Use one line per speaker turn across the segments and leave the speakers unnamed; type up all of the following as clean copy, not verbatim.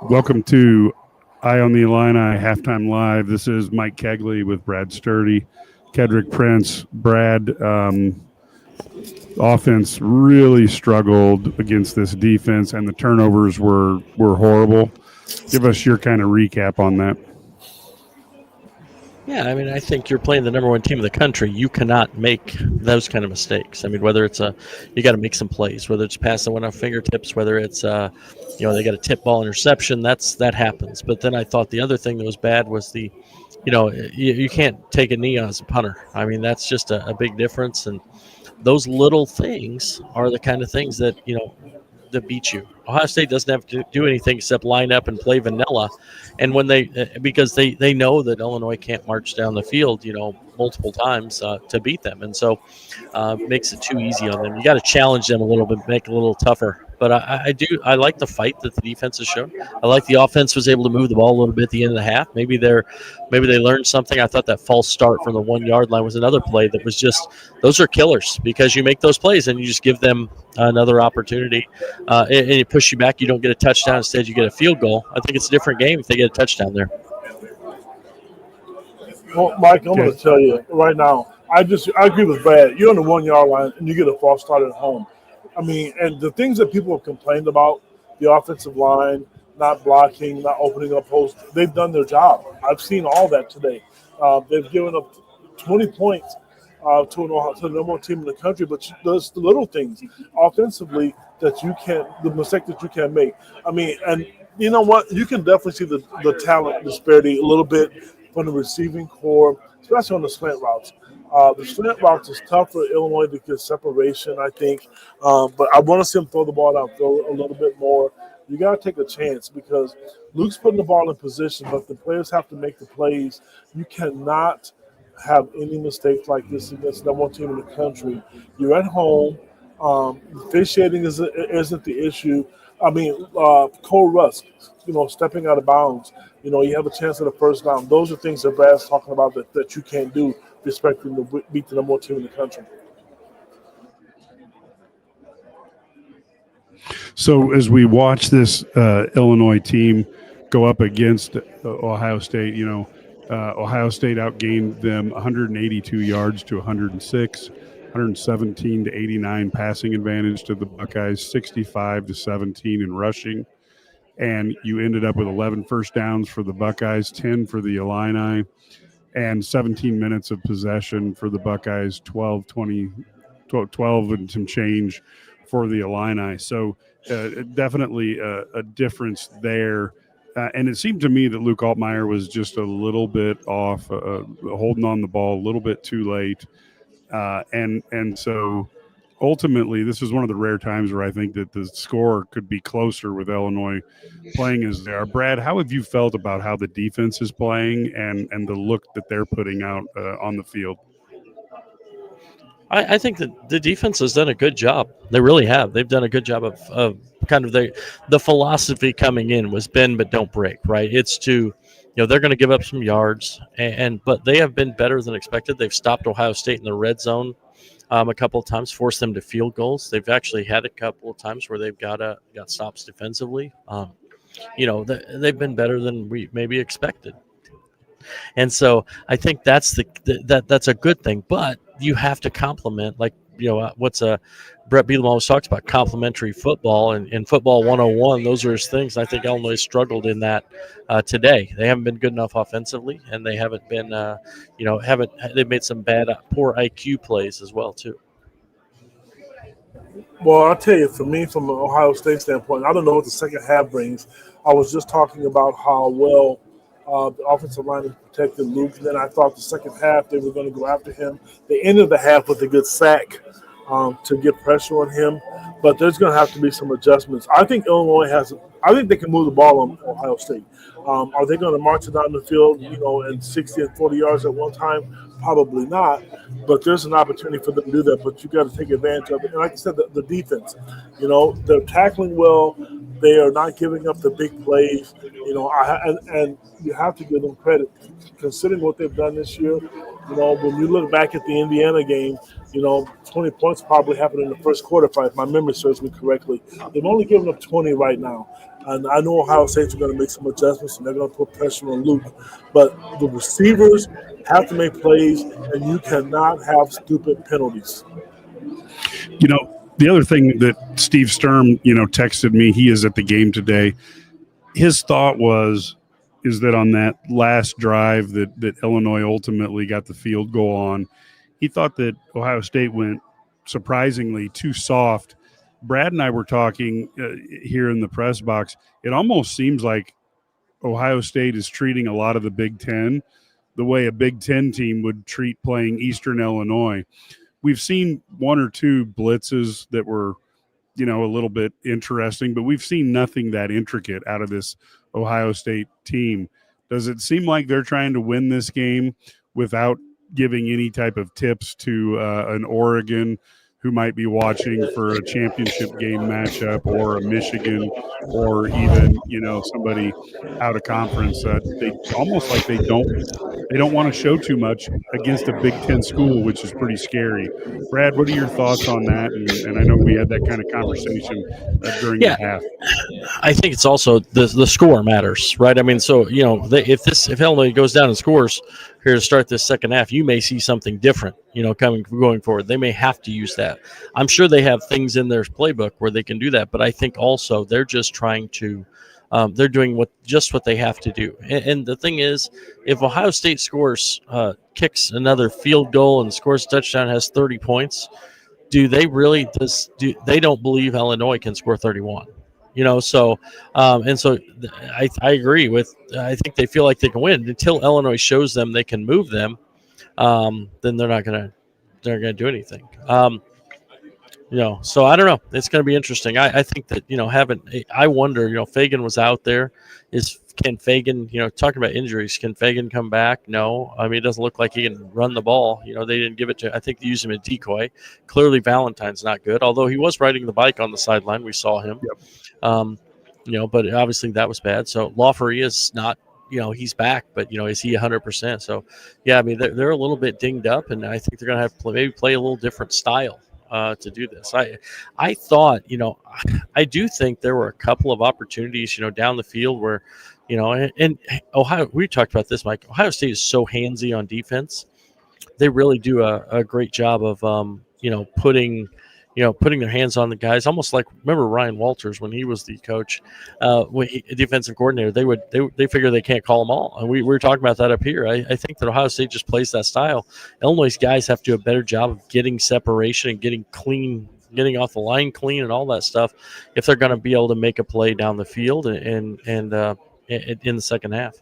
Welcome to Eye on the Illini Halftime Live. This is Mike Kegley with Brad Sturdy, Kedrick Prince. Brad, offense really struggled against this defense, and the turnovers were horrible. Give us your kind of recap on that.
Yeah, I mean, I think you're playing the number one team in the country. You cannot make those kind of mistakes. I mean, whether it's you got to make some plays, whether it's pass that went off fingertips, whether it's, they got a tip ball interception. That happens. But then I thought the other thing that was bad was you can't take a knee as a punter. I mean, that's just a big difference. And those little things are the kind of things that that beat you. Ohio State doesn't have to do anything except line up and play vanilla, and when because they know that Illinois can't march down the field, multiple times to beat them, and so makes it too easy on them. You got to challenge them a little bit, make it a little tougher. But I like the fight that the defense has shown. I like the offense was able to move the ball a little bit at the end of the half. Maybe they learned something. I thought that false start from the 1 yard line was another play that was just, those are killers, because you make those plays and you just give them another opportunity, and it push you back. You don't get a touchdown. Instead, you get a field goal. I think it's a different game if they get a touchdown there.
Well, Mike, I'm going to tell you right now, I agree with Brad. You're on the 1 yard line and you get a false start at home. I mean, and the things that people have complained about, the offensive line, not blocking, not opening up holes, they've done their job. I've seen all that today. They've given up 20 points to the number one team in the country, but there's the little things offensively the mistake that you can't make. I mean, and you know what? You can definitely see the talent disparity a little bit from the receiving core, especially on the slant routes. The slant routes is tough for Illinois to get separation, I think. But I want to see him throw the ball downfield a little bit more. You got to take a chance because Luke's putting the ball in position, but the players have to make the plays. You cannot have any mistakes like this against the number one team in the country. You're at home. Officiating isn't the issue. I mean, Cole Rusk, stepping out of bounds. You have a chance at a first down. Those are things that Brad's talking about that you can't do, expecting to beat the number one team in the country.
So as we watch this Illinois team go up against Ohio State, Ohio State outgained them 182 yards to 106, 117 to 89 passing advantage to the Buckeyes, 65 to 17 in rushing. And you ended up with 11 first downs for the Buckeyes, 10 for the Illini, and 17 minutes of possession for the Buckeyes, 12 and some change for the Illini. So definitely a difference there. And it seemed to me that Luke Altmaier was just a little bit off, holding on the ball a little bit too late. And so ultimately, this is one of the rare times where I think that the score could be closer with Illinois playing as they are. Brad, how have you felt about how the defense is playing and the look that they're putting out on the field?
I think that the defense has done a good job. They really have. They've done a good job of kind of the philosophy coming in was bend but don't break, right? It's to, they're going to give up some yards, but they have been better than expected. They've stopped Ohio State in the red zone a couple of times, forced them to field goals. They've actually had a couple of times where they've got stops defensively. They've been better than we maybe expected. And so I think that's that's a good thing, but you have to complement, like, what's Brett Bielema always talks about, complementary football and football 101. Those are his things. I think Illinois struggled in that today. They haven't been good enough offensively, and they haven't been, they've made some poor IQ plays as well too.
Well, I'll tell you, for me, from an Ohio State standpoint, I don't know what the second half brings. I was just talking about how well the offensive line has protected Luke. And then I thought the second half they were going to go after him. They ended the half with a good sack to get pressure on him. But there's going to have to be some adjustments. I think Illinois I think they can move the ball on Ohio State. Are they going to march it down the field, in 60 and 40 yards at one time? Probably not. But there's an opportunity for them to do that. But you got to take advantage of it. And like I said, the defense, they're tackling well. They are not giving up the big plays, and you have to give them credit considering what they've done this year. When you look back at the Indiana game, 20 points probably happened in the first quarter, if my memory serves me correctly. They've only given up 20 right now. And I know Ohio State's going to make some adjustments and they're going to put pressure on Luke. But the receivers have to make plays, and you cannot have stupid penalties.
You know, the other thing that Steve Sturm, texted me, he is at the game today. His thought is that on that last drive that Illinois ultimately got the field goal on, he thought that Ohio State went surprisingly too soft. Brad and I were talking here in the press box. It almost seems like Ohio State is treating a lot of the Big Ten the way a Big Ten team would treat playing Eastern Illinois. We've seen one or two blitzes that were, a little bit interesting, but we've seen nothing that intricate out of this Ohio State team. Does it seem like they're trying to win this game without giving any type of tips to an Oregon who might be watching for a championship game matchup, or a Michigan, or even, somebody out of conference? They almost like they don't want to show too much against a Big Ten school, which is pretty scary. Brad, what are your thoughts on that? And I know we had that kind of conversation during the half.
I think it's also the score matters, right? I mean, so if Illinois goes down and scores here to start this second half, you may see something different, going forward. They may have to use that. I'm sure they have things in their playbook where they can do that, but I think also they're just trying to. They're doing what they have to do. And the thing is, if Ohio State kicks another field goal and scores a touchdown, has 30 points, do they really they don't believe Illinois can score 31? So I agree with. I think they feel like they can win until Illinois shows them they can move them. Then they're not gonna do anything. So I don't know. It's going to be interesting. I think that, I wonder, Fagan was out there. Can Fagan, talking about injuries, can Fagan come back? No. I mean, it doesn't look like he can run the ball. They didn't give it to, I think they used him as decoy. Clearly Valentine's not good, although he was riding the bike on the sideline. We saw him. Yep. But obviously that was bad. So Lawfrey is not, he's back, but, is he 100%? So, yeah, I mean, they're a little bit dinged up, and I think they're going to have to maybe play a little different style to do this. I thought, I do think there were a couple of opportunities, down the field where, and Ohio, we talked about this, Mike. Ohio State is so handsy on defense. They really do a great job of, putting their hands on the guys, almost like, remember Ryan Walters when he was the coach, defensive coordinator. They figure they can't call them all, and we were talking about that up here. I think that Ohio State just plays that style. Illinois guys have to do a better job of getting separation and getting clean, getting off the line clean, and all that stuff if they're going to be able to make a play down the field and in the second half.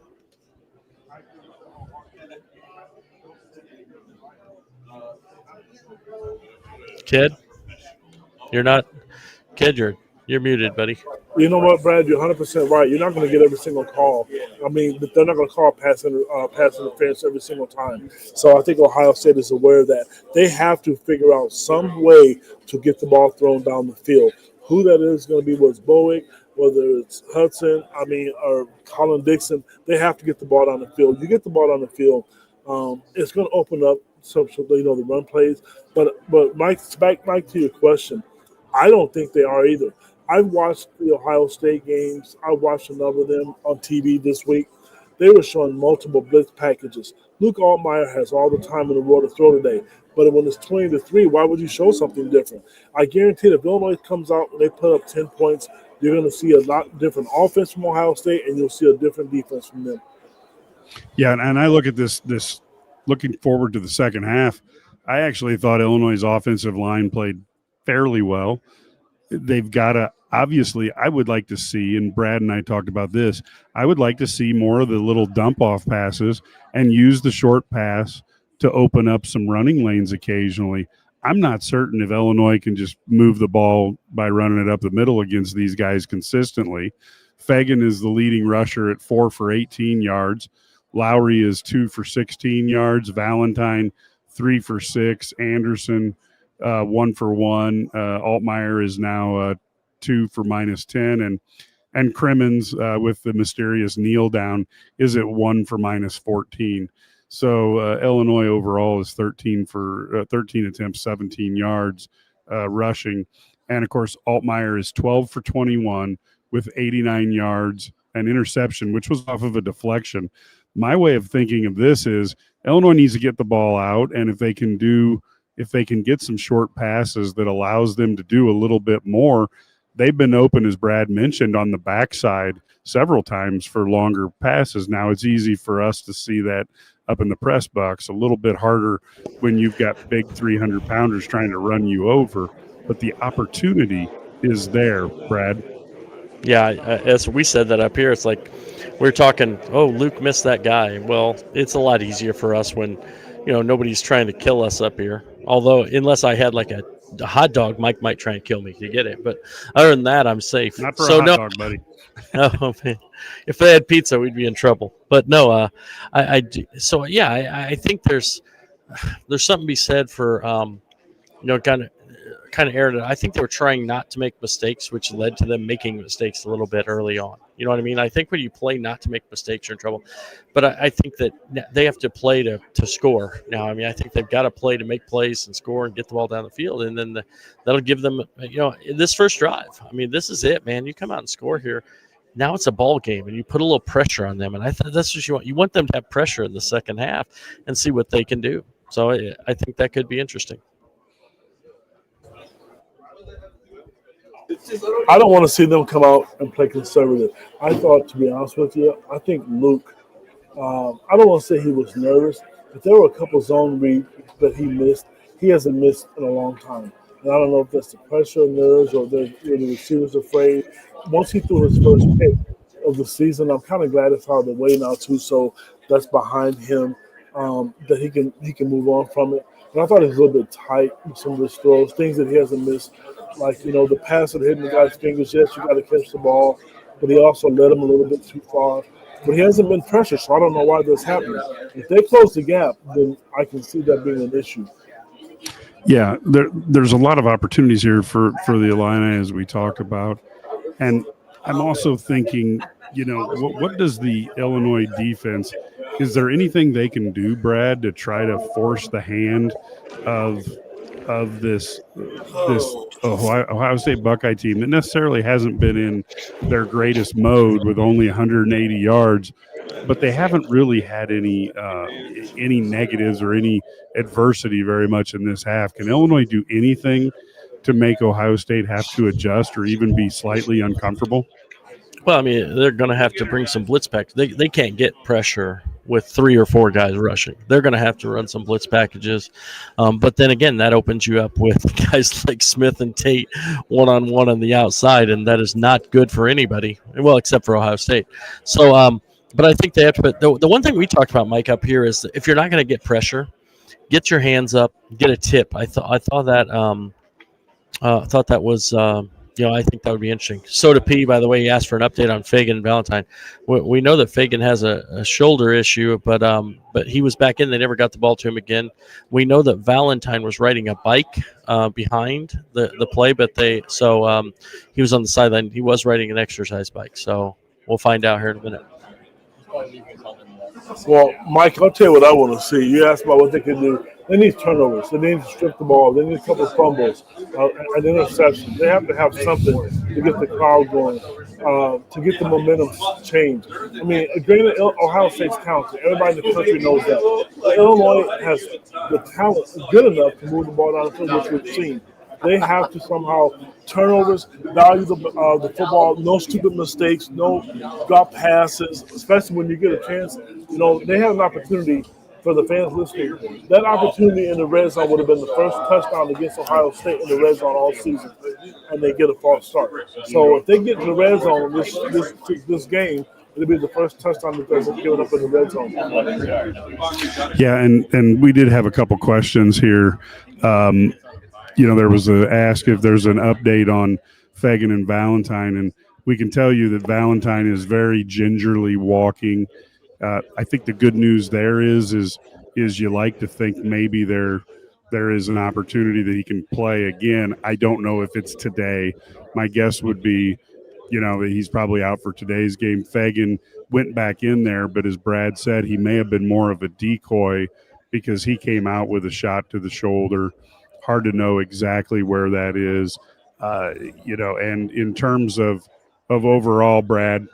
Kid. You're muted, buddy.
You know what, Brad? You're 100% right. You're not going to get every single call. I mean, they're not going to call pass interference every single time. So I think Ohio State is aware of that. They have to figure out some way to get the ball thrown down the field. Who that is going to be, whether it's Bowick, whether it's Hudson, or Colin Dixon, they have to get the ball down the field. You get the ball down the field, it's going to open up some the run plays. But Mike, back to your question, I don't think they are either. I've watched the Ohio State games. I watched a number of them on TV this week. They were showing multiple blitz packages. Luke Altmaier has all the time in the world to throw today. But when it's 20-3, why would you show something different? I guarantee that if Illinois comes out and they put up 10 points, you're going to see a lot different offense from Ohio State, and you'll see a different defense from them.
Yeah, and I look at this looking forward to the second half. I actually thought Illinois' offensive line played fairly well. They've got to, obviously, I would like to see, and Brad and I talked about this, I would like to see more of the little dump-off passes and use the short pass to open up some running lanes occasionally. I'm not certain if Illinois can just move the ball by running it up the middle against these guys consistently. Fagan is the leading rusher at 4 for 18 yards. Lowry is 2 for 16 yards. Valentine, 3 for 6. Anderson, 1 for 1. Altmaier is now 2 for -10. And Crimmins, with the mysterious kneel down, is at 1 for -14. So Illinois overall is 13 attempts, 17 yards rushing. And, of course, Altmaier is 12 for 21 with 89 yards, an interception, which was off of a deflection. My way of thinking of this is Illinois needs to get the ball out, and if they can get some short passes that allows them to do a little bit more, they've been open, as Brad mentioned, on the backside several times for longer passes. Now it's easy for us to see that up in the press box, a little bit harder when you've got big 300-pounders trying to run you over, but the opportunity is there, Brad.
Yeah, as we said that up here, it's like we're talking, oh, Luke missed that guy. Well, it's a lot easier for us when, nobody's trying to kill us up here. Although, unless I had like a hot dog, Mike might try and kill me to get it. But other than that, I'm safe.
Not for a hot dog, buddy.
Oh, man. If they had pizza, we'd be in trouble. But no, I think there's something to be said for, kind of aired it. I think they were trying not to make mistakes, which led to them making mistakes a little bit early on. You know what I mean? I think when you play not to make mistakes, you're in trouble. But I think that they have to play to score now. I mean, I think they've got to play to make plays and score and get the ball down the field. And then that'll give them, this first drive. I mean, this is it, man. You come out and score here. Now it's a ball game, and you put a little pressure on them. And I thought that's what you want. You want them to have pressure in the second half and see what they can do. So I think that could be interesting.
I don't want to see them come out and play conservative. I thought, to be honest with you, I think Luke, I don't want to say he was nervous, but there were a couple zone reads that he missed. He hasn't missed in a long time. And I don't know if that's the pressure, nerves, or the receiver's afraid. Once he threw his first pick of the season, I'm kind of glad it's out of the way now, too, so that's behind him, that he can move on from it. And I thought he was a little bit tight with some of his throws, things that he hasn't missed. Like, the pass that hit in the guy's fingers, yes, you got to catch the ball, but he also led him a little bit too far. But he hasn't been pressured, so I don't know why this happened. If they close the gap, then I can see that being an issue.
Yeah, there's a lot of opportunities here for the Illini, as we talked about. And I'm also thinking, what does the Illinois defense, is there anything they can do, Brad, to try to force the hand of this Ohio State Buckeye team that necessarily hasn't been in their greatest mode with only 180 yards, but they haven't really had any negatives or any adversity very much in this half. Can Illinois do anything to make Ohio State have to adjust or even be slightly uncomfortable?
Well, I mean, they're going to have to bring some blitz back. They can't get pressure with 3 or 4 guys rushing. They're going to have to run some blitz packages. But then again, that opens you up with guys like Smith and Tate one-on-one on the outside, and that is not good for anybody, well, except for Ohio State. So, but I think they have to put the one thing we talked about, Mike, up here is if you're not going to get pressure, get your hands up, get a tip. I thought that was I think that would be interesting. Soda P, by the way, he asked for an update on Fagan and Valentine. We know that Fagan has a shoulder issue, but he was back in. They never got the ball to him again. We know that Valentine was riding a bike behind the play, but he was on the sideline. He was riding an exercise bike, so we'll find out here in a minute.
Well, Mike, I'll tell you what I want to see. You asked about what they can do. They need turnovers. They need to strip the ball. They need a couple of fumbles, an interception. They have to have something to get the crowd going, to get the momentum changed. I mean, granted, Ohio State's talented. Everybody in the country knows that. Illinois has the talent good enough to move the ball down the field, which we've seen. They have to somehow turnovers, value the football, no stupid mistakes, no drop passes, especially when you get a chance. They have an opportunity for the fans listening. That opportunity in the red zone would have been the first touchdown against Ohio State in the red zone all season, and they get a false start. So if they get to the red zone this game, it'll be the first touchdown that they've given up in the red zone.
Yeah, and we did have a couple questions here. There was a ask if there's an update on Fagan and Valentine, and we can tell you that Valentine is very gingerly walking. I think the good news there is you like to think maybe there is an opportunity that he can play again. I don't know if it's today. My guess would be, that he's probably out for today's game. Fagan went back in there, but as Brad said, he may have been more of a decoy because he came out with a shot to the shoulder. Hard to know exactly where that is, and in terms of of overall, Brad.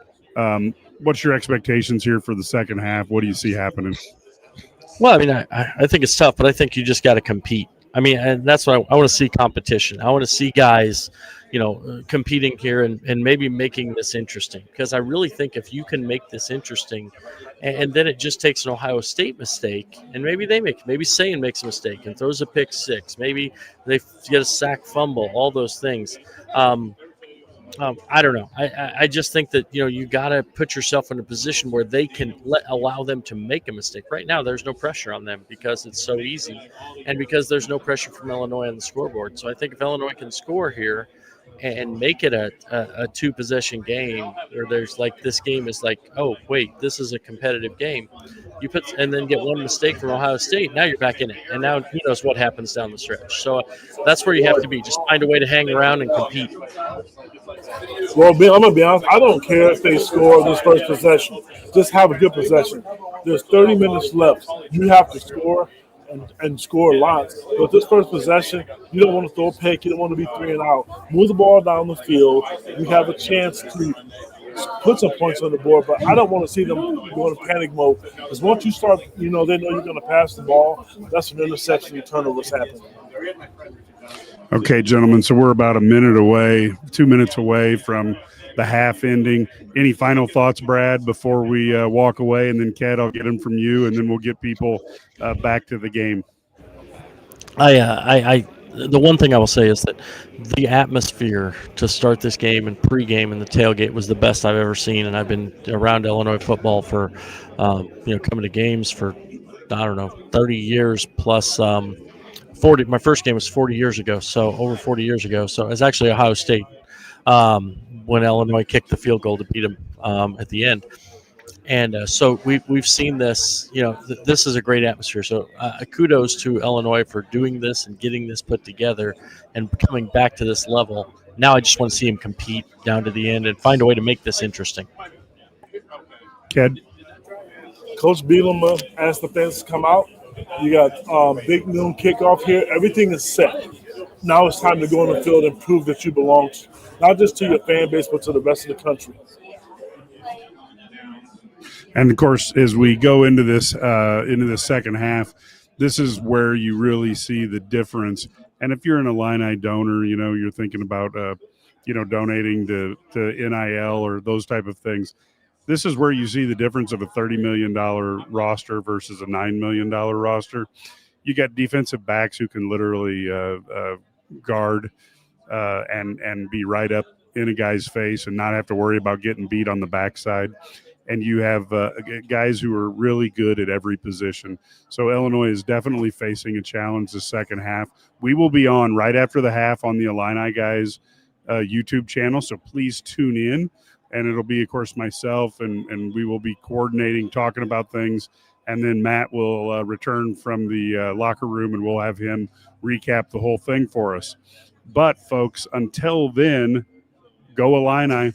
What's your expectations here for the second half? What do you see happening?
Well, I mean, I think it's tough, but I think you just got to compete. I mean, and that's what I want to see competition. I want to see guys, competing here and maybe making this interesting. Because I really think if you can make this interesting, and then it just takes an Ohio State mistake, and maybe maybe Sayin makes a mistake and throws a pick six. Maybe they get a sack fumble, all those things. I don't know. I just think that you got to put yourself in a position where they can allow them to make a mistake. Right now, there's no pressure on them because it's so easy, and because there's no pressure from Illinois on the scoreboard. So I think if Illinois can score here and make it a two possession game, where there's like this game is like, oh wait, this is a competitive game. You put and then get one mistake from Ohio State. Now you're back in it, and now who knows what happens down the stretch. So that's where you have to be. Just find a way to hang around and compete.
Well, I'm going to be honest. I don't care if they score this first possession. Just have a good possession. There's 30 minutes left. You have to score and score lots. But this first possession, you don't want to throw a pick. You don't want to be 3 and out. Move the ball down the field. You have a chance to put some points on the board. But I don't want to see them go into panic mode. Because once you start, they know you're going to pass the ball. That's when interception and turnovers happen.
Okay, gentlemen, so we're about 2 minutes away from the half ending. Any final thoughts, Brad, before we walk away? And then, Kat, I'll get them from you, and then we'll get people back to the game.
The one thing I will say is that the atmosphere to start this game and pregame and the tailgate was the best I've ever seen, and I've been around Illinois football for, coming to games for, 30 years plus 40. My first game was 40 years ago, so over 40 years ago. So it was actually Ohio State when Illinois kicked the field goal to beat them at the end. And so we've seen this. This is a great atmosphere. So kudos to Illinois for doing this and getting this put together and coming back to this level. Now I just want to see him compete down to the end and find a way to make this interesting.
Ked?
Coach Bielema asked the fans to come out. You got big noon kickoff here. Everything is set. Now it's time to go on the field and prove that you belong, not just to your fan base, but to the rest of the country.
And, of course, as we go into this second half, this is where you really see the difference. And if you're an Illini donor, you're thinking about, donating to NIL or those type of things. This is where you see the difference of a $30 million roster versus a $9 million roster. You got defensive backs who can literally guard and be right up in a guy's face and not have to worry about getting beat on the backside. And you have guys who are really good at every position. So Illinois is definitely facing a challenge the second half. We will be on right after the half on the Illini Guys YouTube channel, so please tune in. And it'll be, of course, myself, and we will be coordinating, talking about things. And then Matt will return from the locker room, and we'll have him recap the whole thing for us. But, folks, until then, go Illini.